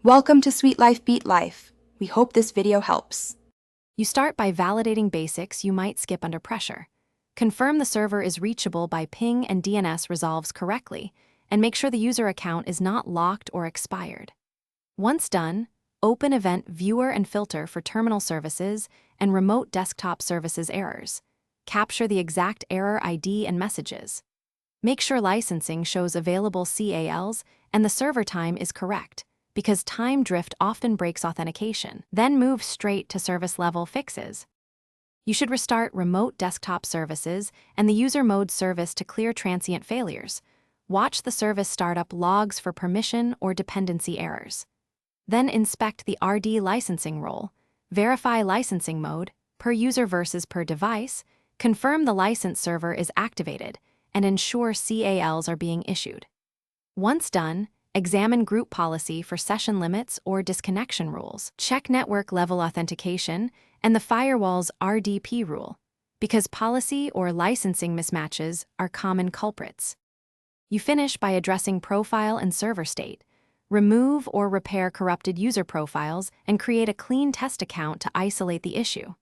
Welcome to Sweet Life Beat Life. We hope this video helps. You start by validating basics you might skip under pressure. Confirm the server is reachable by ping and DNS resolves correctly, and make sure the user account is not locked or expired. Once done, open Event Viewer and filter for terminal services and remote desktop services errors. Capture the exact error ID and messages. Make sure licensing shows available CALs and the server time is correct, because time drift often breaks authentication. Then move straight to service-level fixes. You should restart remote desktop services and the user mode service to clear transient failures. Watch the service startup logs for permission or dependency errors. Then inspect the RD licensing role, verify licensing mode, per user versus per device, confirm the license server is activated, and ensure CALs are being issued. Once done, examine group policy for session limits or disconnection rules. Check network level authentication and the firewall's RDP rule, because policy or licensing mismatches are common culprits. You finish by addressing profile and server state. Remove or repair corrupted user profiles and create a clean test account to isolate the issue.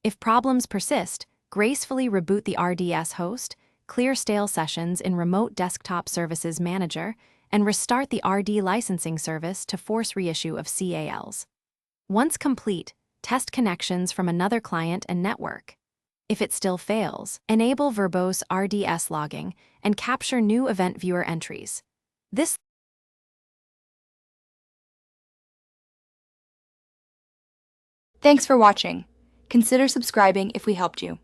If problems persist, gracefully reboot the RDS host, clear stale sessions in Remote Desktop Services Manager, and restart the RD licensing service to force reissue of CALs. Once complete, test connections from another client and network. If it still fails, enable verbose RDS logging and capture new event viewer entries. Thanks for watching. Consider subscribing if we helped you.